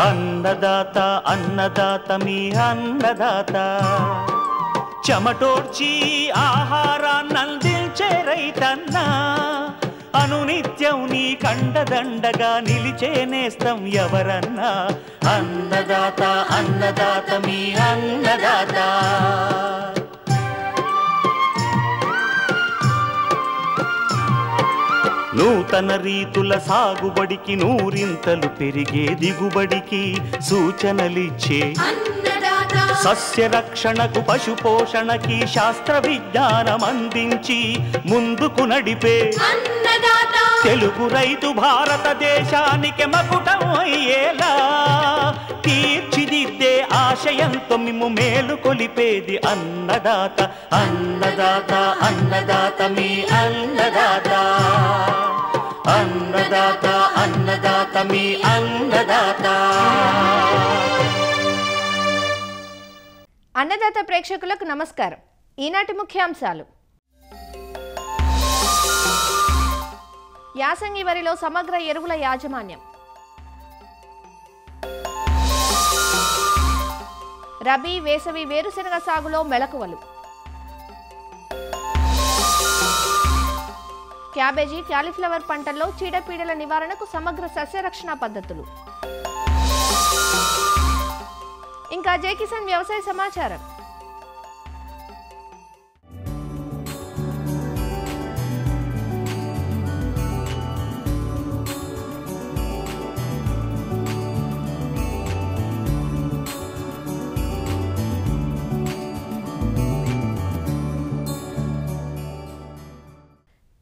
అన్నదాత అన్నదాత మీ అన్నదాత చెమటోడ్చి ఆహారాన్నందించే రైతన్నా అనునిత్యం నీ కండదండగా నిలిచే నేస్తం ఎవరన్నా అన్నదాత అన్నదాత మీ అన్నదాత నూతన రీతుల సాగుబడికి నూరింతలు పెరిగే దిగుబడికి సూచనలిచ్చే సస్య రక్షణకు పశు పోషణకి శాస్త్ర విజ్ఞానం అందించి ముందుకు నడిపే తెలుగు రైతు భారతదేశానికి మకుటం అయ్యేలా తీర్చిదిద్దే ఆశయంతో మిమ్ము మేలు కొలిపేది అన్నదాత అన్నదాత అన్నదాత మీ అన్నదాత అన్నదాత అన్నదాత మీ అన్నదాత. అన్నదాత ప్రేక్షకులకు నమస్కారం. ఈనాటి ముఖ్యాంశాలు: యాసంగి వరిలో సమగ్ర ఎరువుల యాజమాన్యం, రబీ వేసవి వేరుశెనగ సాగులో మెళకువలు, క్యాబేజీ క్యాలీఫ్లవర్ పంటల్లో చీడపీడల నివారణకు సమగ్ర సస్యరక్షణ పద్ధతులు, ఇంకా జై కిసాన్ వ్యవసాయ సమాచారం.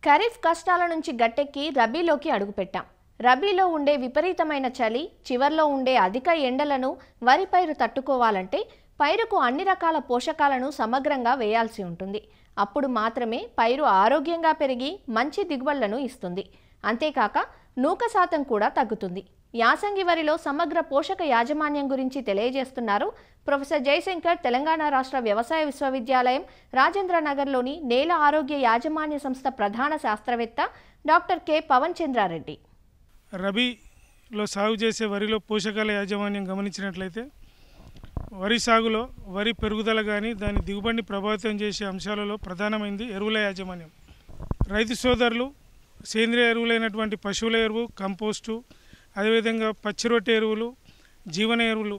ఖరీఫ్ కష్టాల నుంచి గట్టెక్కి రబీలోకి అడుగుపెట్టాం. రబీలో ఉండే విపరీతమైన చలి, చివర్లో ఉండే అధిక ఎండలను వరి పైరు తట్టుకోవాలంటే పైరుకు అన్ని రకాల పోషకాలను సమగ్రంగా వేయాల్సి ఉంటుంది. అప్పుడు మాత్రమే పైరు ఆరోగ్యంగా పెరిగి మంచి దిగుబడులను ఇస్తుంది. అంతేకాక నూక శాతం కూడా తగ్గుతుంది. యాసంగి వరిలో సమగ్ర పోషక యాజమాన్యం గురించి తెలియజేస్తున్నారు ప్రొఫెసర్ జయశంకర్, తెలంగాణ రాష్ట్ర వ్యవసాయ విశ్వవిద్యాలయం రాజేంద్రనగర్లోని నేల ఆరోగ్య యాజమాన్య సంస్థ ప్రధాన శాస్త్రవేత్త డాక్టర్ కె పవన్ చంద్రారెడ్డి. రబీలో సాగు చేసే వరిలో పోషకాల యాజమాన్యం గమనించినట్లయితే వరి సాగులో వరి పెరుగుదల కానీ దాని దిగుబడిని ప్రభావితం చేసే అంశాలలో ప్రధానమైనది ఎరువుల యాజమాన్యం. రైతు సోదరులు సేంద్రియ ఎరువులైనటువంటి పశువుల ఎరువు, కంపోస్టు, అదేవిధంగా పచ్చిరొట్టె ఎరువులు, జీవన ఎరువులు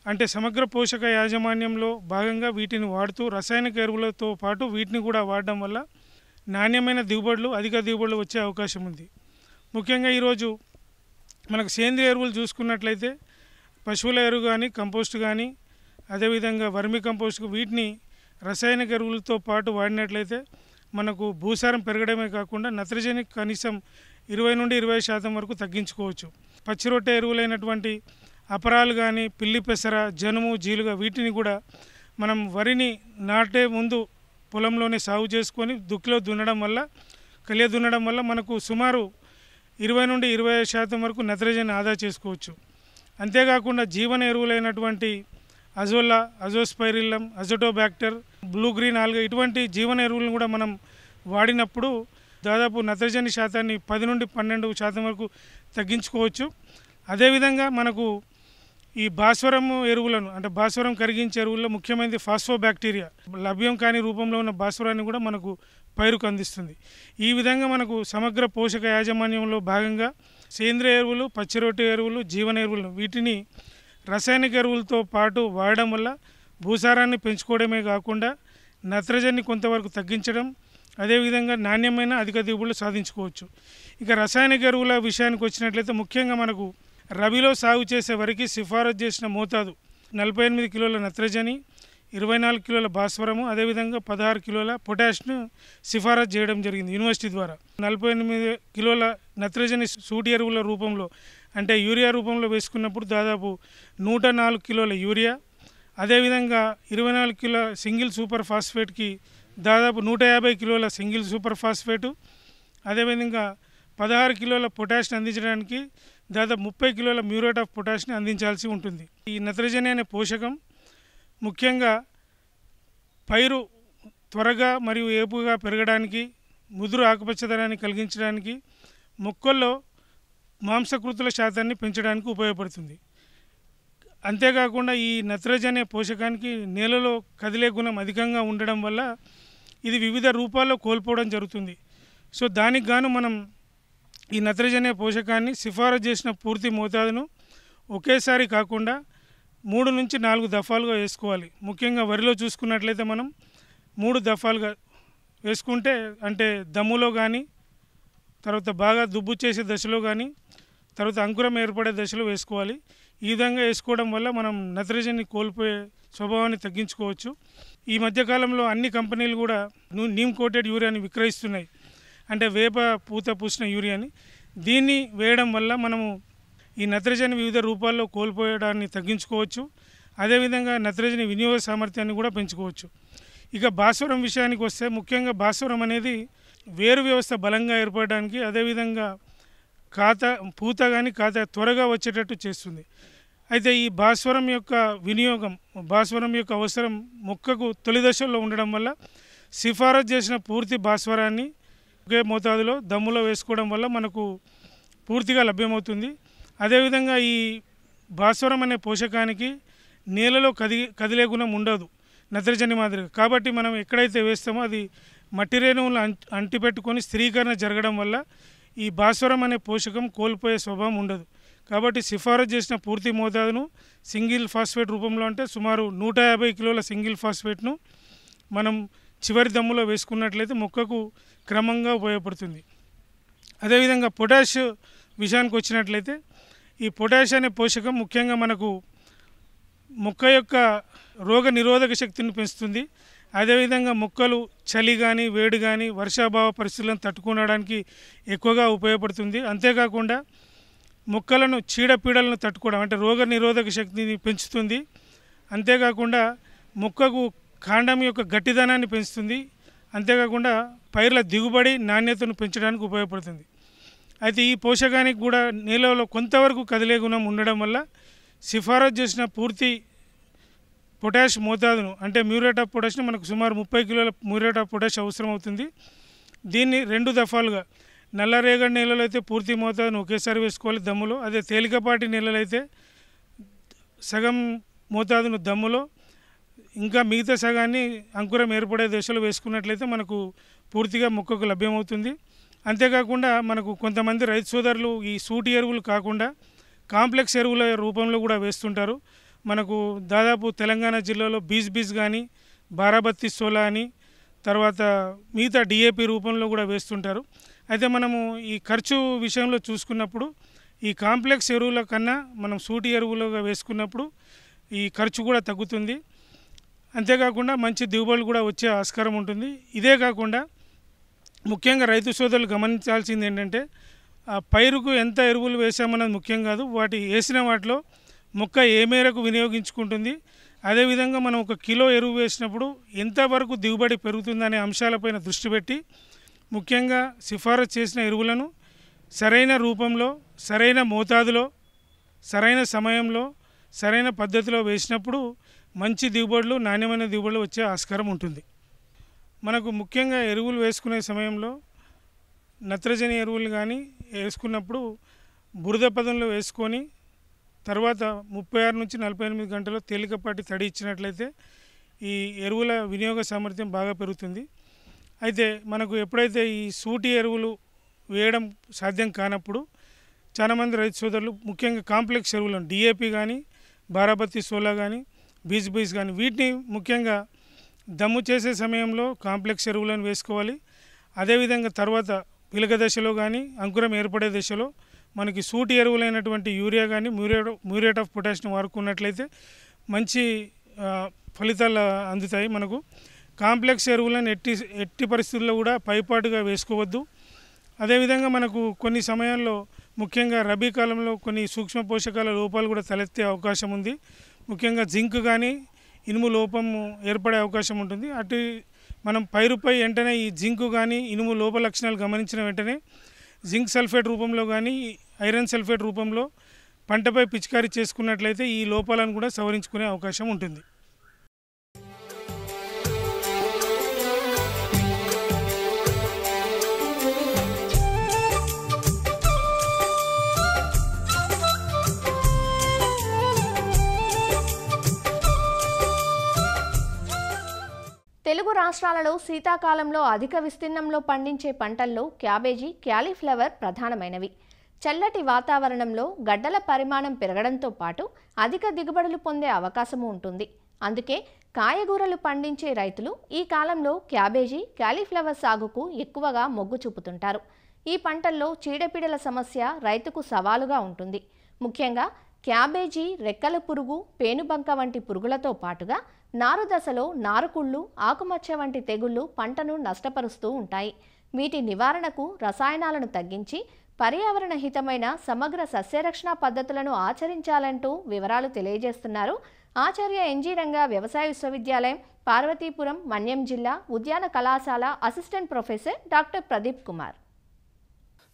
అంటే సమగ్ర పోషక యాజమాన్యంలో భాగంగా వీటిని వాడుతూ రసాయనిక ఎరువులతో పాటు వీటిని కూడా వాడడం వల్ల నాణ్యమైన దిగుబడులు, అధిక దిగుబడులు వచ్చే అవకాశం ఉంది. ముఖ్యంగా ఈరోజు మనకు సేంద్రియ ఎరువులు చూసుకున్నట్లయితే పశువుల ఎరువు కానీ, కంపోస్ట్ కానీ, అదేవిధంగా వర్మి కంపోస్టు, వీటిని రసాయనిక ఎరువులతో పాటు వాడినట్లయితే మనకు భూసారం పెరగడమే కాకుండా నత్రజని కనీసం 20 నుండి 20% వరకు తగ్గించుకోవచ్చు. పచ్చిరొట్టె ఎరువులైనటువంటి అపరాలు కానీ, పిల్లి పెసర, జనుము, జీలుగా వీటిని కూడా మనం వరిని నాటే ముందు పొలంలోనే సాగు చేసుకొని దుక్కిలో దున్నడం వల్ల, కలియ దున్నడం వల్ల మనకు సుమారు 20 నుండి 25% వరకు నత్రజని ఆదా చేసుకోవచ్చు. అంతేకాకుండా జీవన ఎరువులైనటువంటి అజోలా, అజోస్పైరిల్లం, అజోటోబ్యాక్టర్, బ్లూ గ్రీన్ ఆల్గా ఇటువంటి జీవన ఎరువులను కూడా మనం వాడినప్పుడు దాదాపు నత్రజని శాతాన్ని 10 నుండి 12% వరకు తగ్గించుకోవచ్చు. అదేవిధంగా మనకు ఈ భాస్వరం ఎరువులను అంటే భాస్వరం కరిగించే ఎరువుల్లో ముఖ్యమైనది ఫాస్ఫోబ్యాక్టీరియా, లభ్యం కాని రూపంలో ఉన్న భాస్వరాన్ని కూడా మనకు పైరుకు అందిస్తుంది. ఈ విధంగా మనకు సమగ్ర పోషక యాజమాన్యంలో భాగంగా సేంద్రియ ఎరువులు, పచ్చిరొట్టె ఎరువులు, జీవన ఎరువులు వీటిని రసాయనిక ఎరువులతో పాటు వాడడం వల్ల భూసారాన్ని పెంచుకోవడమే కాకుండా నత్రజని కొంతవరకు తగ్గించడం, అదేవిధంగా నాణ్యమైన అధిక దిగుబడులు సాధించుకోవచ్చు. ఇక రసాయనిక ఎరువుల విషయానికి వచ్చినట్లయితే ముఖ్యంగా మనకు రబీలో సాగు చేసే వరకు సిఫారసు చేసిన మోతాదు 48 కిలోల నత్రజని, 24 కిలోల భాస్వరము, అదేవిధంగా 16 కిలోల పొటాష్ను సిఫారసు చేయడం జరిగింది యూనివర్సిటీ ద్వారా. 48 కిలోల నత్రజని సూటి ఎరువుల రూపంలో అంటే యూరియా రూపంలో వేసుకున్నప్పుడు దాదాపు 104 కిలోల యూరియా, అదేవిధంగా 24 కిలోల సింగిల్ సూపర్ ఫాస్ఫేట్కి దాదాపు 150 కిలోల సింగిల్ సూపర్ ఫాస్ఫేటు, అదేవిధంగా 16 కిలోల పొటాష్ని అందించడానికి దాదాపు 30 కిలోల మ్యూరేట్ ఆఫ్ పొటాష్ని అందించాల్సి ఉంటుంది. ఈ నత్రజని అనే పోషకం ముఖ్యంగా పైరు త్వరగా మరియు ఏపుగా పెరగడానికి, ముదురు ఆకుపచ్చదనాన్ని కలిగించడానికి, మొక్కల్లో మాంసకృతుల శాతాన్ని పెంచడానికి ఉపయోగపడుతుంది. అంతేకాకుండా ఈ నత్రజని అనే పోషకానికి నేలలో కదిలే గుణం అధికంగా ఉండడం వల్ల ఇది వివిధ రూపాల్లో కోల్పోవడం జరుగుతుంది. సో దానికి గాను మనం ఈ నత్రజని అనే పోషకాన్ని సిఫారసు చేసిన పూర్తి మోతాదును ఒకేసారి కాకుండా 3 నుంచి 4 దఫాలుగా వేసుకోవాలి. ముఖ్యంగా వరిలో చూసుకున్నట్లయితే మనం 3 దఫాలుగా వేసుకుంటే, అంటే దమ్ములో కానీ, తర్వాత బాగా దుబ్బు చేసే దశలో కానీ, తర్వాత అంకురం ఏర్పడే దశలో వేసుకోవాలి. ఈ విధంగా వేసుకోవడం వల్ల మనం నత్రజని కోల్పోయే స్వభావాన్ని తగ్గించుకోవచ్చు. ఈ మధ్యకాలంలో అన్ని కంపెనీలు కూడా నీమ్ కోటెడ్ యూరియాని విక్రయిస్తున్నాయి, అంటే వేప పూత పూసిన యూరియాని. దీన్ని వేయడం వల్ల మనము ఈ నత్రజని వివిధ రూపాల్లో కోల్పోయడాన్ని తగ్గించుకోవచ్చు. అదేవిధంగా నత్రజని వినియోగ సామర్థ్యాన్ని కూడా పెంచుకోవచ్చు. ఇక భాస్వరం విషయానికి వస్తే, ముఖ్యంగా భాస్వరం అనేది వేరు వ్యవస్థ బలంగా ఏర్పడడానికి, అదేవిధంగా పూత కానీ కాత త్వరగా వచ్చేటట్టు చేస్తుంది. అయితే ఈ భాస్వరం యొక్క వినియోగం, భాస్వరం యొక్క అవసరం మొక్కకు తొలి దశల్లో ఉండడం వల్ల సిఫారసు చేసిన పూర్తి భాస్వరాన్ని ఒకే మోతాదులో దమ్ములో వేసుకోవడం వల్ల మనకు పూర్తిగా లభ్యమవుతుంది. అదేవిధంగా ఈ భాస్వరం అనే పోషకానికి నేలలో కదిలే గుణం ఉండదు నత్రజని మాదిరిగా. కాబట్టి మనం ఎక్కడైతే వేస్తామో అది మట్టి రేణువులను అంటిపెట్టుకొని స్థిరీకరణ జరగడం వల్ల ఈ భాస్వరం అనే పోషకం కోల్పోయే స్వభావం ఉండదు. కాబట్టి సిఫారసు చేసిన పూర్తి మోతాదును సింగిల్ ఫాస్ఫేట్ రూపంలో, అంటే సుమారు 150 కిలోల సింగిల్ ఫాస్ఫేట్ను మనం చివరి దమ్ములో వేసుకున్నట్లయితే మొక్కకు క్రమంగా ఉపయోగపడుతుంది. అదేవిధంగా పొటాష్ విషయానికి వచ్చినట్లయితే, ఈ పొటాష్ అనే పోషకం ముఖ్యంగా మనకు మొక్క యొక్క రోగ నిరోధక శక్తిని పెంచుతుంది. అదేవిధంగా మొక్కలు చలి కానీ, వేడి కానీ, వర్షాభావ పరిస్థితులను తట్టుకోవడానికి ఎక్కువగా ఉపయోగపడుతుంది. అంతేకాకుండా మొక్కలను చీడపీడలను తట్టుకోవడం, అంటే రోగ నిరోధక శక్తిని పెంచుతుంది. అంతేకాకుండా మొక్కకు కాండం యొక్క గట్టిదనాన్ని పెంచుతుంది. అంతేకాకుండా పైర్ల దిగుబడి నాణ్యతను పెంచడానికి ఉపయోగపడుతుంది. అయితే ఈ పోషకానికి కూడా నేలలో కొంతవరకు కదిలే గుణం ఉండడం వల్ల సిఫారసు చేసిన పూర్తి పొటాష్ మోతాదును, అంటే మ్యూరేట్ ఆఫ్ పొటాష్ని మనకు సుమారు 30 కిలోల మ్యూరేట్ ఆఫ్ పొటాష్ అవసరం అవుతుంది. దీన్ని 2 దఫాలుగా, నల్లరేగడి నేలలో అయితే పూర్తి మోతాదును ఒకేసారి వేసుకోవాలి దమ్ములో. అదే తేలికపాటి నేలలో అయితే సగం మోతాదును దమ్ములో, ఇంకా మిగతా సగాన్ని అంకురం ఏర్పడే దశలో వేసుకున్నట్లయితే మనకు పూర్తిగా మొక్కకు లభ్యమవుతుంది. అంతేకాకుండా మనకు కొంతమంది రైతు సోదరులు ఈ సూటి ఎరువులు కాకుండా కాంప్లెక్స్ ఎరువుల రూపంలో కూడా వేస్తుంటారు. మనకు దాదాపు తెలంగాణ జిల్లాలో బీజ్ కానీ, బారాబత్తి సోలా అని, తర్వాత మిగతా డిఏపి రూపంలో కూడా వేస్తుంటారు. అయితే మనము ఈ ఖర్చు విషయంలో చూసుకున్నప్పుడు ఈ కాంప్లెక్స్ ఎరువుల కన్నా మనం సూటి ఎరువులుగా వేసుకున్నప్పుడు ఈ ఖర్చు కూడా తగ్గుతుంది. అంతేకాకుండా మంచి దిగుబడులు కూడా వచ్చే ఆస్కారం ఉంటుంది. ఇదే కాకుండా ముఖ్యంగా రైతు సోదరులు గమనించాల్సింది ఏంటంటే, ఆ పైరుకు ఎంత ఎరువులు వేసామన్నది ముఖ్యం కాదు, వాటి వేసిన వాటిలో మొక్క ఏ మేరకు వినియోగించుకుంటుంది, అదేవిధంగా మనం 1 కిలో ఎరువు వేసినప్పుడు ఎంతవరకు దిగుబడి పెరుగుతుందనే అంశాలపైన దృష్టి పెట్టి ముఖ్యంగా సిఫారసు చేసిన ఎరువులను సరైన రూపంలో, సరైన మోతాదులో, సరైన సమయంలో, సరైన పద్ధతిలో వేసినప్పుడు మంచి దిగుబడులు, నాణ్యమైన దిగుబడులు వచ్చే ఆస్కారం ఉంటుంది. మనకు ముఖ్యంగా ఎరువులు వేసుకునే సమయంలో నత్రజని ఎరువులు కానీ వేసుకున్నప్పుడు బురద పదంలో వేసుకొని తర్వాత 36 నుంచి 48 గంటల్లో తేలికపాటి తడి ఇచ్చినట్లయితే ఈ ఎరువుల వినియోగ సామర్థ్యం బాగా పెరుగుతుంది. అయితే మనకు ఎప్పుడైతే ఈ సూటి ఎరువులు వేయడం సాధ్యం కానప్పుడు చాలామంది రైతు సోదరులు ముఖ్యంగా కాంప్లెక్స్ ఎరువులను డిఏపి కానీ, బారాబత్తి సోలా కానీ, బీజ్ కానీ వీటిని ముఖ్యంగా దమ్ము చేసే సమయంలో కాంప్లెక్స్ ఎరువులను వేసుకోవాలి. అదేవిధంగా తర్వాత పిలక దశలో కానీ, అంకురం ఏర్పడే దశలో మనకి సూటి ఎరువులైనటువంటి యూరియా కానీ, మ్యూరేట్ ఆఫ్ పొటాష్ని వాడుకున్నట్లయితే మంచి ఫలితాలు అందుతాయి. మనకు కాంప్లెక్స్ ఎరువులను ఎట్టి పరిస్థితుల్లో కూడా పైపాటుగా వేసుకోవద్దు. అదేవిధంగా మనకు కొన్ని సమయాల్లో ముఖ్యంగా రబీ కాలంలో కొన్ని సూక్ష్మ పోషకాల లోపాలు కూడా తలెత్తే అవకాశం ఉంది. ముఖ్యంగా జింక్ కానీ, ఇనుము లోపం ఏర్పడే అవకాశం ఉంటుంది. అటు మనం పైరుపై వెంటనే ఈ జింకు కానీ, ఇనుము లోప లక్షణాలు గమనించిన వెంటనే జింక్ సల్ఫేట్ రూపంలో కానీ, ఐరన్ సల్ఫేట్ రూపంలో పంటపై పిచికారీ చేసుకున్నట్లయితే ఈ లోపాలను కూడా సవరించుకునే అవకాశం ఉంటుంది. తెలుగు రాష్ట్రాలలో శీతాకాలంలో అధిక విస్తీర్ణంలో పండించే పంటల్లో క్యాబేజీ, క్యాలీఫ్లవర్ ప్రధానమైనవి. చల్లటి వాతావరణంలో గడ్డల పరిమాణం పెరగడంతో పాటు అధిక దిగుబడులు పొందే అవకాశము ఉంటుంది. అందుకే కాయగూరలు పండించే రైతులు ఈ కాలంలో క్యాబేజీ, క్యాలీఫ్లవర్ సాగుకు ఎక్కువగా మొగ్గు చూపుతుంటారు. ఈ పంటల్లో చీడపీడల సమస్య రైతుకు సవాలుగా ఉంటుంది. ముఖ్యంగా క్యాబేజీ రెక్కల పురుగు, పేనుబంక వంటి పురుగులతో పాటుగా నారు దశలో నారుకుళ్ళు, ఆకుమచ్చ వంటి తెగుళ్లు పంటను నష్టపరుస్తూ ఉంటాయి. వీటి నివారణకు రసాయనాలను తగ్గించి పర్యావరణ హితమైన సమగ్ర సస్యరక్షణ పద్ధతులను ఆచరించాలంటూ వివరాలు తెలియజేస్తున్నారు ఆచార్య ఎన్జీ రంగా వ్యవసాయ విశ్వవిద్యాలయం, పార్వతీపురం, మన్యం జిల్లా ఉద్యాన కళాశాల assistant professor doctor Pradeep Kumar.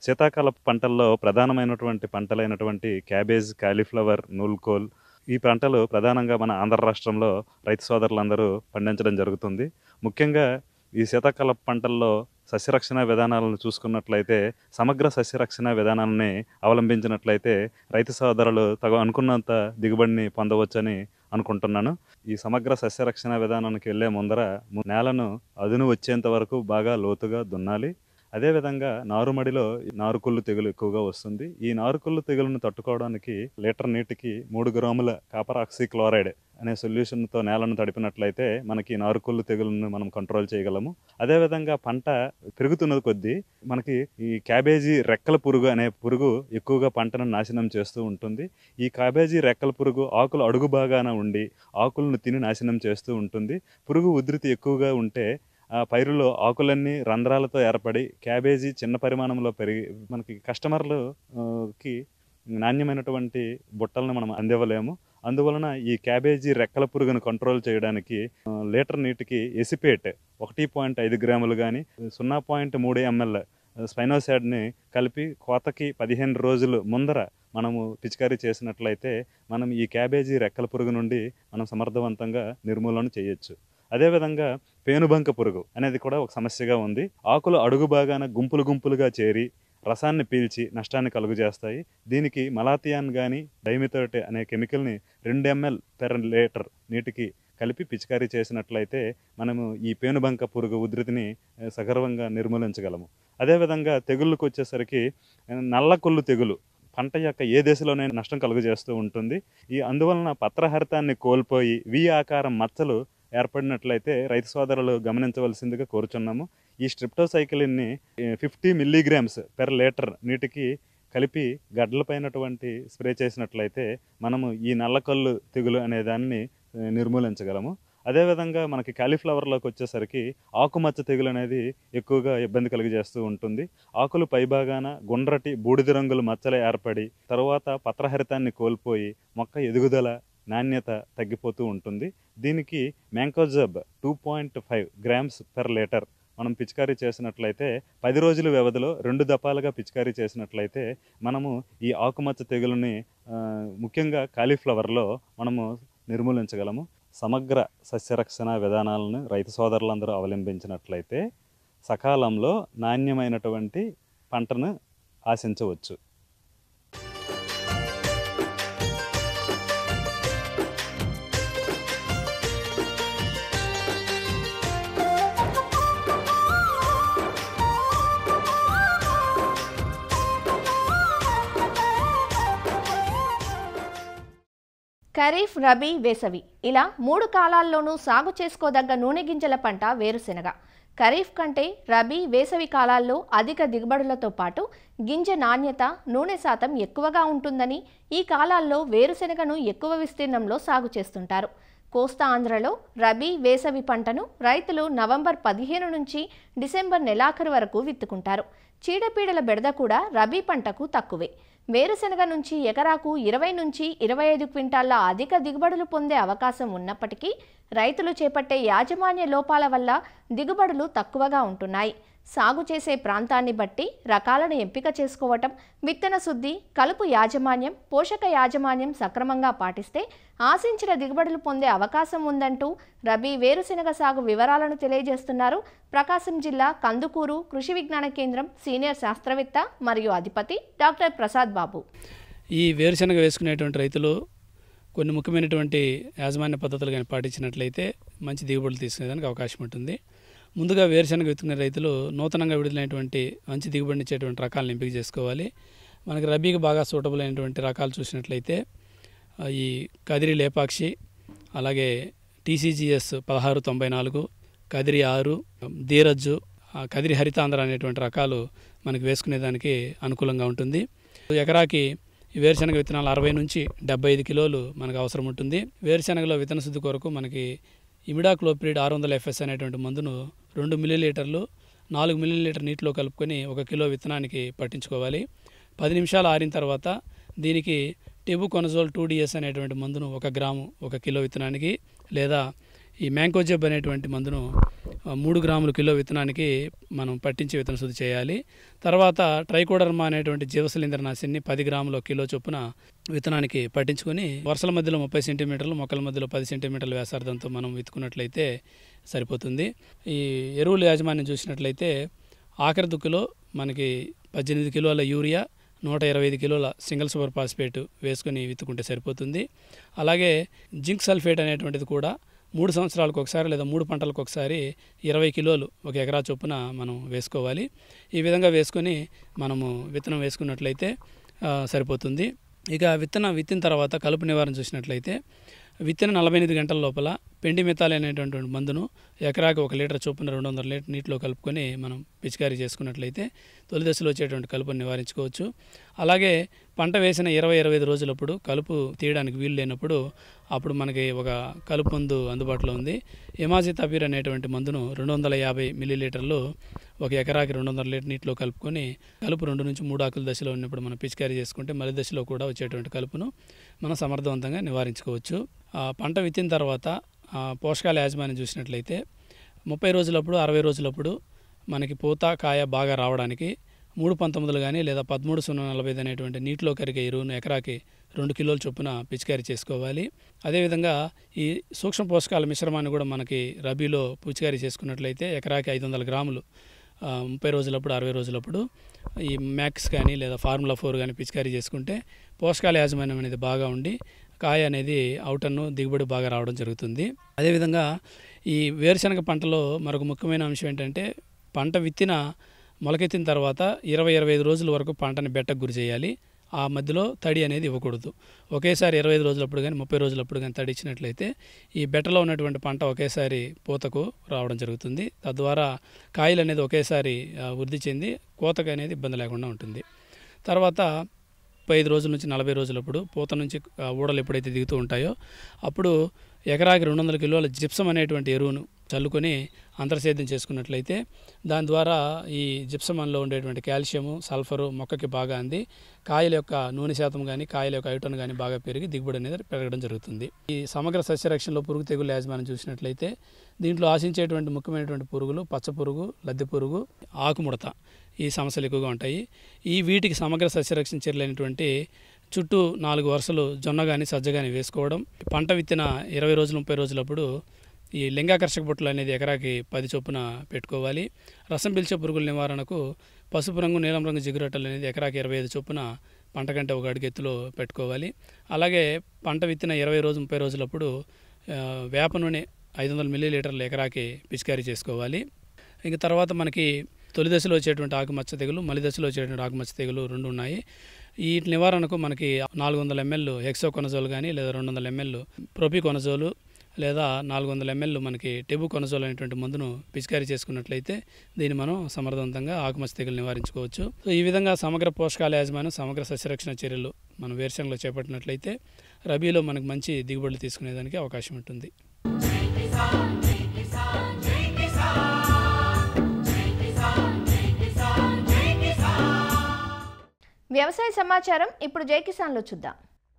శీతాకాలపు పంటల్లో ప్రధానమైనటువంటి పంటలైనటువంటి క్యాబేజ్, కాలీఫ్లవర్, నూల్కోల్ ఈ పంటలు ప్రధానంగా మన ఆంధ్ర రాష్ట్రంలో రైతు సోదరులందరూ పండించడం జరుగుతుంది. ముఖ్యంగా ఈ శీతాకాలపు పంటల్లో సస్యరక్షణ విధానాలను చూసుకున్నట్లయితే సమగ్ర సస్యరక్షణ విధానాలని అవలంబించినట్లయితే రైతు సోదరులు అనుకున్నంత దిగుబడిని పొందవచ్చని అనుకుంటున్నాను. ఈ సమగ్ర సస్యరక్షణ విధానానికి వెళ్ళే ముందర నేలను అదును వచ్చేంత వరకు బాగా లోతుగా దున్నాలి. అదేవిధంగా నారుమడిలో నారుకుళ్ళు తెగులు ఎక్కువగా వస్తుంది. ఈ నారుకుళ్ళు తెగులను తట్టుకోవడానికి లీటర్ నీటికి 3 గ్రాముల కాపర్ ఆక్సీక్లోరైడ్ అనే సొల్యూషన్తో నేలను తడిపినట్లయితే మనకి నారుకుళ్ళు తెగులను మనం కంట్రోల్ చేయగలము. అదేవిధంగా పంట పెరుగుతున్న కొద్దీ మనకి ఈ క్యాబేజీ రెక్కల పురుగు అనే పురుగు ఎక్కువగా పంటను నాశనం చేస్తూ ఉంటుంది. ఈ క్యాబేజీ రెక్కల పురుగు ఆకులు అడుగు భాగాన ఉండి ఆకులను తిని నాశనం చేస్తూ ఉంటుంది. పురుగు ఉధృతి ఎక్కువగా ఉంటే ఆ పైరులో ఆకులన్నీ రంధ్రాలతో ఏర్పడి క్యాబేజీ చిన్న పరిమాణంలో పెరిగి మనకి కస్టమర్లకి నాణ్యమైనటువంటి బుట్టలను మనం అందివ్వలేము. అందువలన ఈ క్యాబేజీ రెక్కల పురుగును కంట్రోల్ చేయడానికి లీటర్ నీటికి ఎసిపేట్ 1.5 గ్రాములు కానీ 0.3 ml స్పైనోసాడ్ని కలిపి కోతకి 15 రోజులు ముందర మనము పిచికారీ చేసినట్లయితే మనం ఈ క్యాబేజీ రెక్కల పురుగు నుండి మనం సమర్థవంతంగా నిర్మూలన చేయొచ్చు. అదేవిధంగా పేనుబంక పురుగు అనేది కూడా ఒక సమస్యగా ఉంది. ఆకులు అడుగు భాగాన గుంపులుగా చేరి రసాన్ని పీల్చి నష్టాన్ని కలుగజేస్తాయి. దీనికి మలాథియాన్ కానీ డైమిథోయేట్ అనే కెమికల్ని 2 ml per లీటర్ నీటికి కలిపి పిచికారీ చేసినట్లయితే మనము ఈ పేనుబంక పురుగు ఉధృతిని సగర్వంగా నిర్మూలించగలము. అదేవిధంగా తెగుళ్ళకు వచ్చేసరికి నల్లకొల్లు తెగులు పంట యొక్క ఏ దశలోనైనా నష్టం కలుగజేస్తూ ఉంటుంది. అందువలన పత్రహరితాన్ని కోల్పోయి వి ఆకారం మచ్చలు ఏర్పడినట్లయితే రైతు సోదరులు గమనించవలసిందిగా కోరుచున్నాము. ఈ స్ట్రిప్టోసైక్లిన్ని 50 mg per లీటర్ నీటికి కలిపి గడ్డలపైనటువంటి స్ప్రే చేసినట్లయితే మనము ఈ నల్లకల్లు తెగులు అనే దాన్ని నిర్మూలించగలము. అదేవిధంగా మనకి కాలీఫ్లవర్లోకి వచ్చేసరికి ఆకుమచ్చ తెగులు అనేది ఎక్కువగా ఇబ్బంది కలిగజేస్తూ ఉంటుంది. ఆకులు పైభాగాన గుండ్రటి బూడిద రంగుల మచ్చలు ఏర్పడి తరువాత పత్రహరితాన్ని కోల్పోయి మొక్క ఎదుగుదల నాణ్యత తగ్గిపోతూ ఉంటుంది. దీనికి మ్యాంకోజబ్ 2.5 grams per లీటర్ మనం పిచికారీ చేసినట్లయితే 10 రోజుల వ్యవధిలో 2 దఫాలుగా పిచికారీ చేసినట్లయితే మనము ఈ ఆకుమచ్చ తెగులని ముఖ్యంగా కాలీఫ్లవర్లో మనము నిర్మూలించగలము. సమగ్ర సస్యరక్షణ విధానాలను రైతు సోదరులందరూ అవలంబించినట్లయితే సకాలంలో నాణ్యమైనటువంటి పంటను ఆశించవచ్చు. ఖరీఫ్, రబీ, వేసవి ఇలా 3 కాలాల్లోనూ సాగు చేసుకోదగ్గ నూనె గింజల పంట వేరుశెనగ. ఖరీఫ్ కంటే రబీ, వేసవి కాలాల్లో అధిక దిగుబడులతో పాటు గింజ నాణ్యత, నూనె శాతం ఎక్కువగా ఉంటుందని ఈ కాలాల్లో వేరుశెనగను ఎక్కువ విస్తీర్ణంలో సాగు చేస్తుంటారు. కోస్తా ఆంధ్రలో రబీ, వేసవి పంటను రైతులు నవంబర్ 15 నుంచి డిసెంబర్ నెలాఖరు వరకు విత్తుకుంటారు. చీడపీడల బెడద కూడా రబీ పంటకు తక్కువే. వేరుశెనగ నుంచి ఎకరాకు 20 నుంచి 25 క్వింటాళ్ల అధిక దిగుబడులు పొందే అవకాశం ఉన్నప్పటికీ రైతులు చేపట్టే యాజమాన్య లోపాల వల్ల దిగుబడులు తక్కువగా ఉంటున్నాయి. సాగు చేసే ప్రాంతాన్ని బట్టి రకాలను ఎంపిక చేసుకోవటం, విత్తన శుద్ధి, కలుపు యాజమాన్యం, పోషక యాజమాన్యం సక్రమంగా పాటిస్తే ఆశించిన దిగుబడులు పొందే అవకాశం ఉందంటూ రబీ వేరుశెనగ సాగు వివరాలను తెలియజేస్తున్నారు ప్రకాశం జిల్లా కందుకూరు కృషి విజ్ఞాన కేంద్రం సీనియర్ శాస్త్రవేత్త మరియు అధిపతి డాక్టర్ ప్రసాద్ బాబు. ఈ వేరుశెనగ వేసుకునేటువంటి రైతులు కొన్ని ముఖ్యమైనటువంటి యాజమాన్య పద్ధతులు కానీ పాటించినట్లయితే మంచి దిగుబడులు తీసుకునేదానికి అవకాశం ఉంటుంది. ముందుగా వేరుశనగ విత్తుకునే రైతులు నూతనంగా విడుదలైనటువంటి మంచి దిగుబడినిచ్చేటువంటి రకాలను ఎంపిక చేసుకోవాలి. మనకి రబీకి బాగా సూటబుల్ అయినటువంటి రకాలు చూసినట్లయితే ఈ కదిరి లేపాక్షి, అలాగే TCGS 1694, కదిరి 6, ధీరజ్జు, కదిరి హరితాంధ్ర అనేటువంటి రకాలు మనకి వేసుకునేదానికి అనుకూలంగా ఉంటుంది. ఎకరాకి వేరుశనగ విత్తనాలు 60 నుంచి 75 కిలోలు మనకు అవసరం ఉంటుంది. వేరుశనగలో విత్తన శుద్ధి కొరకు మనకి ఇమిడాక్లోప్రిడ్ 600 FS అనేటువంటి మందును 2 మిల్లీలీటర్లు 4 మిల్లీలీటర్ నీటిలో కలుపుకొని 1 కిలో విత్తనానికి పట్టించుకోవాలి. 10 నిమిషాలు ఆరిన తర్వాత దీనికి టెబుకొనజోల్ 2DS అనేటువంటి మందును 1 గ్రాము 1 కిలో విత్తనానికి, లేదా ఈ మ్యాంకోజెబ్ అనేటువంటి మందును 3 గ్రాములు కిలో విత్తనానికి మనం పట్టించి విత్తన శుద్ధి చేయాలి. తర్వాత ట్రైకోడర్మా అనేటువంటి జీవశిలీంద్రనాశిని 10 గ్రాముల కిలో చొప్పున విత్తనానికి పట్టించుకొని వరుసల మధ్యలో 30 సెంటీమీటర్లు, మొక్కల మధ్యలో 10 సెంటీమీటర్ల వ్యాసార్థంతో మనం విత్తుకున్నట్లయితే సరిపోతుంది. ఈ ఎరువుల యాజమాన్యం చూసినట్లయితే ఆఖరి దుక్కులో మనకి 18 కిలోల యూరియా, 125 కిలోల సింగిల్ సూపర్ ఫాస్ఫేట్ వేసుకొని విత్తుకుంటే సరిపోతుంది. అలాగే జింక్ సల్ఫేట్ అనేటువంటిది కూడా 3 సంవత్సరాలకు ఒకసారి లేదా 3 పంటలకు ఒకసారి 20 కిలోలు 1 ఎకరా చొప్పున మనం వేసుకోవాలి. ఈ విధంగా వేసుకొని మనము విత్తనం వేసుకున్నట్లయితే సరిపోతుంది. ఇక విత్తిన తర్వాత కలుపు నివారణ చూసినట్లయితే విత్తిన 48 గంటల లోపల పెండిమిథాల్ అనేటువంటి మందును ఎకరాకి 1 లీటర్ చొప్పున 200 లీటర్ నీటిలో కలుపుకొని మనం పిచికారీ చేసుకున్నట్లయితే తొలి దశలో వచ్చేటువంటి కలుపును నివారించుకోవచ్చు. అలాగే పంట వేసిన 20-25 రోజులప్పుడు కలుపు తీయడానికి వీలు లేనప్పుడు అప్పుడు మనకి ఒక కలుపు మందు అందుబాటులో ఉంది. ఎమాజితాపిర్ అనేటువంటి మందును 250 మిల్లీలీటర్లు 1 ఎకరాకి 200 లీటర్ నీటిలో కలుపుకొని కలుపు 2 నుంచి 3 ఆకుల దశలో ఉన్నప్పుడు మనం పిచికారీ చేసుకుంటే మలి దశలో కూడా వచ్చేటువంటి కలుపును మనం సమర్థవంతంగా నివారించుకోవచ్చు. పంట విత్తిన తర్వాత పోషకాల యాజమాన్యం చూసినట్లయితే 30 రోజులప్పుడు 60 రోజులప్పుడు మనకి పూత కాయ బాగా రావడానికి 319 కానీ లేదా 13-0-45 అనేటువంటి నీటిలో కరిగే ఎరువును ఎకరాకి 2 కిలోల చొప్పున పిచికారీ చేసుకోవాలి. అదేవిధంగా ఈ సూక్ష్మ పోషకాల మిశ్రమాన్ని కూడా మనకి రబీలో పిచికారీ చేసుకున్నట్లయితే ఎకరాకి 500 గ్రాములు 30 రోజులప్పుడు 60 రోజులప్పుడు ఈ మ్యాక్స్ కానీ లేదా ఫార్ములా 4 కానీ పిచికారీ చేసుకుంటే పోషకాల యాజమాన్యం అనేది బాగా ఉండి కాయ అనేది అవుటన్ను దిగుబడి బాగా రావడం జరుగుతుంది. అదేవిధంగా ఈ వేరుశనగ పంటలో మరొక ముఖ్యమైన అంశం ఏంటంటే పంట విత్తిన మొలకెత్తిన తర్వాత 20-25 రోజుల వరకు పంటని బెట్టకు గురి చేయాలి. ఆ మధ్యలో తడి అనేది ఇవ్వకూడదు. ఒకేసారి 25 రోజులప్పుడు కానీ 30 రోజులప్పుడు కానీ తడి ఇచ్చినట్లయితే ఈ బెట్టలో ఉన్నటువంటి పంట ఒకేసారి పూతకు రావడం జరుగుతుంది. తద్వారా కాయలు అనేది ఒకేసారి వృద్ధి చెంది కోతకు అనేది ఇబ్బంది లేకుండా ఉంటుంది. తర్వాత 35 రోజుల నుంచి 40 రోజులప్పుడు పూత నుంచి ఊడలు ఎప్పుడైతే దిగుతూ ఉంటాయో అప్పుడు ఎకరాకి 200 కిలోల జిప్సం అనేటువంటి ఎరువును చల్లుకొని అంతర్సేద్యం చేసుకున్నట్లయితే దాని ద్వారా ఈ జిప్సమంలో ఉండేటువంటి కాల్షియము, సల్ఫరు మొక్కకి బాగా అంది కాయల యొక్క నూనె శాతం కానీ కాయల యొక్క ఐటన్ కానీ బాగా పెరిగి దిగుబడి అనేది పెరగడం జరుగుతుంది. ఈ సమగ్ర సస్యరక్షణలో పురుగు తెగులు యాజమాన్యం చూసినట్లయితే దీంట్లో ఆశించేటువంటి ముఖ్యమైనటువంటి పురుగులు పచ్చపురుగు, లద్దె పురుగు, ఆకుముడత ఈ సమస్యలు ఎక్కువగా ఉంటాయి. వీటికి సమగ్ర సస్యరక్షణ చర్యలైనటువంటి చుట్టూ 4 వరుసలు జొన్న కానీ సజ్జ కానీ వేసుకోవడం, పంట విత్తిన 20 రోజులు 30 రోజులప్పుడు ఈ లింగాకర్షక బొట్లు అనేది ఎకరాకి 10 చొప్పున పెట్టుకోవాలి. రసం పీల్చే పురుగుల నివారణకు పసుపు రంగు, నీలం రంగు జిగురొట్టలు అనేది ఎకరాకి 25 చొప్పున పంట కంటే 1 అడుగు ఎత్తులో పెట్టుకోవాలి. అలాగే పంట విత్తిన 20 రోజు 30 రోజులప్పుడు వేప నూనె 500 మిల్లీలీటర్లు ఎకరాకి పిచికారీ చేసుకోవాలి. ఇంక తర్వాత మనకి తొలి దశలో వచ్చేటువంటి ఆకుమచ్చ తెగులు, మలి దశలో వచ్చేటువంటి ఆకుమచ్చ తెగులు 2 ఉన్నాయి. ఈ నివారణకు మనకి 400 ml హెక్సోకొనజోల్ కానీ లేదా 200 ml ప్రోపికొనజోలు లేదా 400 ml మనకి టెబుకొనజోల్ అనేటువంటి మందును పిచికారీ చేసుకున్నట్లయితే దీన్ని మనం సమర్థవంతంగా ఆకుమచ్చ తెగులు నివారించుకోవచ్చు. సో ఈ విధంగా సమగ్ర పోషకాల యాజమాన్యం, సమగ్ర సస్యరక్షణ చర్యలు మనం వేరుశనగలో చేపట్టినట్లయితే రబీలో మనకు మంచి దిగుబడులు తీసుకునేదానికి అవకాశం ఉంటుంది. వ్యవసాయ సమాచారం ఇప్పుడు జై కిసాన్లో చూద్దాం.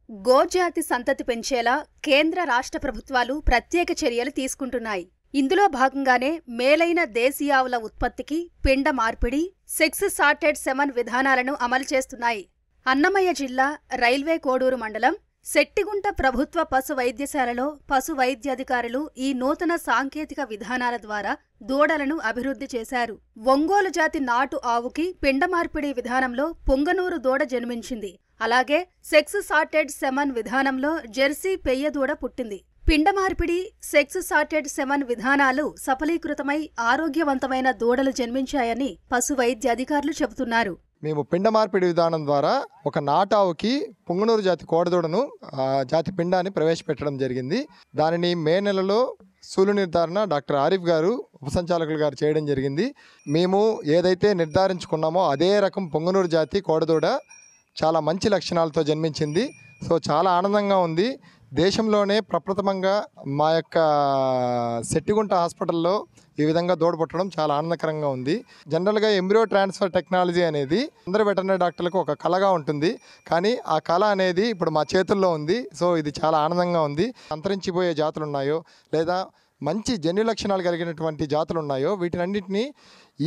గోజాతి సంతతి పెంచేలా కేంద్ర రాష్ట్ర ప్రభుత్వాలు ప్రత్యేక చర్యలు తీసుకుంటున్నాయి. ఇందులో భాగంగానే మేలైన దేశీయావుల ఉత్పత్తికి పిండ మార్పిడి, సెక్స్ సార్టెడ్ సెమన్ విధానాలను అమలు చేస్తున్నాయి. అన్నమయ్య జిల్లా రైల్వే కోడూరు మండలం శెట్టిగుంట ప్రభుత్వ పశు వైద్యశాలలో పశు వైద్యాధికారులు ఈ నూతన సాంకేతిక విధానాల ద్వారా దూడలను అభివృద్ధి చేశారు. ఒంగోలు జాతి నాటు ఆవుకి పిండ మార్పిడి విధానంలో పొంగనూరు దూడ జన్మించింది. అలాగే సెక్స్ సార్టెడ్ సెమన్ విధానంలో జెర్సీ పెయ్య దూడ పుట్టింది. పిండ మార్పిడి, సెక్స్ సార్టెడ్ సెమన్ విధానాలు సఫలీకృతమై ఆరోగ్యవంతమైన దూడలు జన్మించాయని పశు వైద్య అధికారులు చెబుతున్నారు. మేము పిండ మార్పిడి విధానం ద్వారా ఒక నాటావుకి పొంగనూరు జాతి కోడదూడను జాతి పిండాన్ని ప్రవేశపెట్టడం జరిగింది. దానిని మే నెలలో సూలు నిర్ధారణ డాక్టర్ ఆరిఫ్ గారు ఉపసంచాలకులు గారు చేయడం జరిగింది. మేము ఏదైతే నిర్ధారించుకున్నామో అదే రకం పొంగనూరు జాతి కోడదూడ చాలా మంచి లక్షణాలతో జన్మించింది. సో చాలా ఆనందంగా ఉంది. దేశంలోనే ప్రప్రథమంగా మా యొక్క సెట్టిగుంట హాస్పిటల్లో ఈ విధంగా దూడ పుట్టడం చాలా ఆనందకరంగా ఉంది. జనరల్గా ఎంబ్రియో ట్రాన్స్ఫర్ టెక్నాలజీ అనేది అందరు వెటర్నరీ డాక్టర్లకు ఒక కళగా ఉంటుంది. కానీ ఆ కళ అనేది ఇప్పుడు మా చేతుల్లో ఉంది. సో ఇది చాలా ఆనందంగా ఉంది. అంతరించిపోయే జాతులు ఉన్నాయో లేదా మంచి జన్యు లక్షణాలు కలిగినటువంటి జాతులు ఉన్నాయో వీటినన్నింటినీ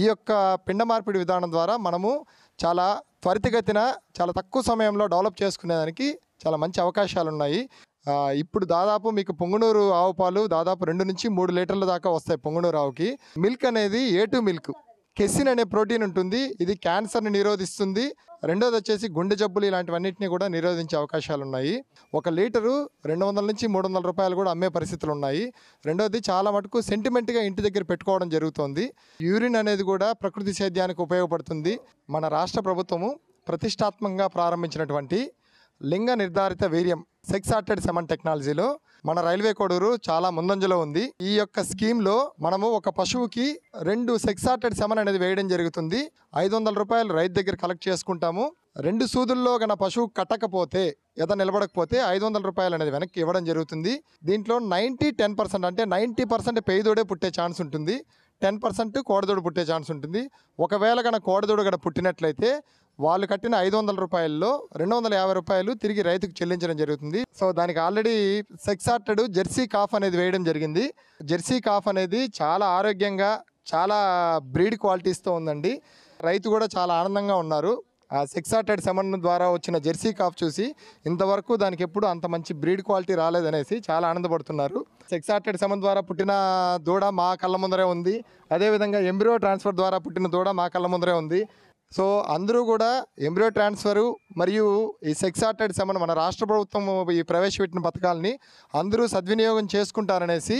ఈ యొక్క పిండ మార్పిడి విధానం ద్వారా మనము చాలా త్వరితగతిన చాలా తక్కువ సమయంలో డెవలప్ చేసుకునేదానికి చాలా మంచి అవకాశాలు ఉన్నాయి. ఇప్పుడు దాదాపు మీకు పొంగనూరు ఆవు పాలు దాదాపు 2 నుంచి 3 లీటర్ల దాకా వస్తాయి. పొంగనూరు ఆవుకి మిల్క్ అనేది A2 మిల్క్, కెసిన్ అనే ప్రోటీన్ ఉంటుంది. ఇది క్యాన్సర్ని నిరోధిస్తుంది. రెండోది వచ్చేసి గుండె జబ్బులు ఇలాంటివన్నింటినీ కూడా నిరోధించే అవకాశాలు ఉన్నాయి. 1 లీటరు 200 నుంచి 300 రూపాయలు కూడా అమ్మే పరిస్థితులు ఉన్నాయి. రెండోది చాలా మటుకు సెంటిమెంట్గా ఇంటి దగ్గర పెట్టుకోవడం జరుగుతుంది. యూరిన్ అనేది కూడా ప్రకృతి సేద్యానికి ఉపయోగపడుతుంది. మన రాష్ట్ర ప్రభుత్వము ప్రతిష్టాత్మకంగా ప్రారంభించినటువంటి లింగ నిర్ధారిత వీర్యం సెక్స్ సార్టెడ్ సెమన్ టెక్నాలజీలో మన రైల్వే కోడూరు చాలా ముందంజలో ఉంది. ఈ యొక్క స్కీమ్లో మనము ఒక పశువుకి 2 సెక్స్ సార్టెడ్ సెమన్ అనేది వేయడం జరుగుతుంది. 500 రూపాయలు రైతు దగ్గర కలెక్ట్ చేసుకుంటాము. 2 సూదుల్లో గన పశువు కట్టకపోతే లేదా నిలబడకపోతే 500 రూపాయలు అనేది వెనక్కి ఇవ్వడం జరుగుతుంది. దీంట్లో 90-10% అంటే 90% పేదోడే పుట్టే ఛాన్స్ ఉంటుంది. 10% కోడదూడు పుట్టే ఛాన్స్ ఉంటుంది. ఒకవేళ గన కోడదూడు గన పుట్టినట్లయితే వాళ్ళు కట్టిన 500 రూపాయల్లో 250 రూపాయలు తిరిగి రైతుకు చెల్లించడం జరుగుతుంది. సో దానికి already sex sorted jersey calf అనేది వేయడం జరిగింది. జెర్సీ కాఫ్ అనేది చాలా ఆరోగ్యంగా చాలా బ్రీడ్ క్వాలిటీస్తో ఉందండి. రైతు కూడా చాలా ఆనందంగా ఉన్నారు. ఆ సెక్స్ సార్టెడ్ సెమన్ ద్వారా వచ్చిన జెర్సీ కాఫ్ చూసి ఇంతవరకు దానికి ఎప్పుడు అంత మంచి బ్రీడ్ క్వాలిటీ రాలేదనేసి చాలా ఆనందపడుతున్నారు. సెక్స్ సార్టెడ్ సెమన్ ద్వారా పుట్టిన దూడ మా కళ్ళ ముందరే ఉంది. అదేవిధంగా ఎంబ్రియో ట్రాన్స్ఫర్ ద్వారా పుట్టిన దూడ మా కళ్ళ ముందరే ఉంది. సో అందరూ కూడా ఎంబ్రియో ట్రాన్స్ఫరు మరియు ఈ సెక్స్ సార్టెడ్ సెమన్ మన రాష్ట్ర ప్రభుత్వం ఈ ప్రవేశపెట్టిన పథకాలని అందరూ సద్వినియోగం చేసుకుంటారనేసి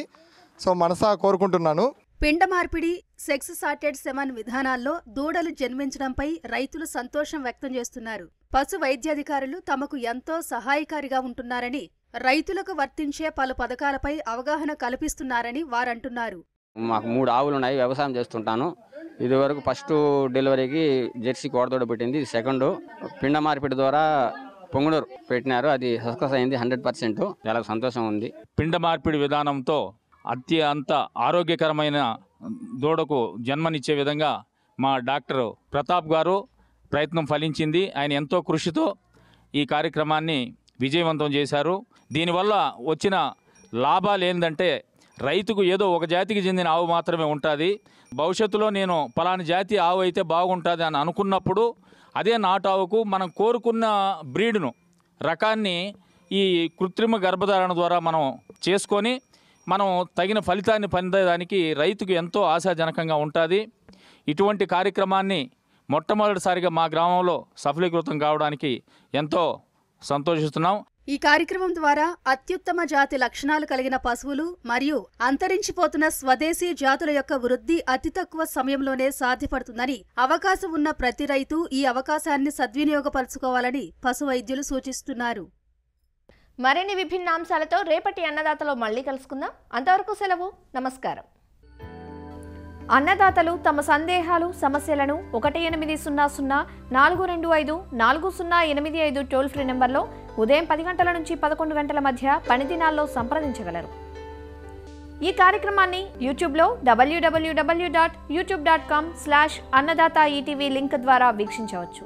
సో మనసా కోరుకుంటున్నాను. పిండ మార్పిడి, సెక్స్ సార్టెడ్ సెమన్ విధానాల్లో దూడలు జన్మించడంపై రైతులు సంతోషం వ్యక్తం చేస్తున్నారు. పశు వైద్యాధికారులు తమకు ఎంతో సహాయకారిగా ఉంటున్నారని, రైతులకు వర్తించే పలు పథకాలపై అవగాహన కల్పిస్తున్నారని వారంటున్నారు. మాకు 3 ఆవులు ఉన్నాయి, వ్యవసాయం చేస్తుంటాను. ఇదివరకు ఫస్ట్ డెలివరీకి జెర్సీ కోడదూడ పెట్టింది. సెకండ్ పిండ మార్పిడి ద్వారా పొంగనూరు పెట్టినారు. అది సక్సెస్ అయింది 100%. చాలా సంతోషం ఉంది. పిండ మార్పిడి విధానంతో అత్యంత ఆరోగ్యకరమైన దూడకు జన్మనిచ్చే విధంగా మా డాక్టర్ ప్రతాప్ గారు ప్రయత్నం ఫలించింది. ఆయన ఎంతో కృషితో ఈ కార్యక్రమాన్ని విజయవంతం చేశారు. దీనివల్ల వచ్చిన లాభాలు ఏంటంటే రైతుకు ఏదో ఒక జాతికి చెందిన ఆవు మాత్రమే ఉంటుంది. భవిష్యత్తులో నేను పలానా జాతి ఆవు అయితే బాగుంటుంది అని అనుకున్నప్పుడు అదే నాటు ఆవుకు మనం కోరుకున్న బ్రీడ్ను రకాన్ని ఈ కృత్రిమ గర్భధారణ ద్వారా మనం చేసుకొని మనం తగిన ఫలితాన్ని పొందేదానికి రైతుకు ఎంతో ఆశాజనకంగా ఉంటుంది. ఇటువంటి కార్యక్రమాన్ని మొట్టమొదటిసారిగా మా గ్రామంలో సఫలీకృతం కావడానికి ఎంతో సంతోషిస్తున్నాం. ఈ కార్యక్రమం ద్వారా అత్యుత్తమ జాతి లక్షణాలు కలిగిన పశువులు మరియు అంతరించిపోతున్న స్వదేశీ జాతుల యొక్క వృద్ధి అతి తక్కువ సమయంలోనే సాధ్యపడుతుందని, అవకాశం ఉన్న ప్రతి రైతు ఈ అవకాశాన్ని సద్వినియోగపరచుకోవాలని పశు వైద్యులు సూచిస్తున్నారు. మరిన్ని విభిన్న అంశాలతో రేపటి అన్నదాతలో మళ్ళీ కలుసుకుందాం. అంతవరకు సెలవు. నమస్కారం. అన్నదాతలు తమ సందేహాలు, సమస్యలను 1800-425-4085 టోల్ ఫ్రీ నెంబర్లో ఉదయం 10 గంటల నుంచి 11 గంటల మధ్య పని దినాల్లో సంప్రదించగలరు. ఈ కార్యక్రమాన్ని యూట్యూబ్లో www.youtube.com/annadaata ETV లింక్ ద్వారా వీక్షించవచ్చు.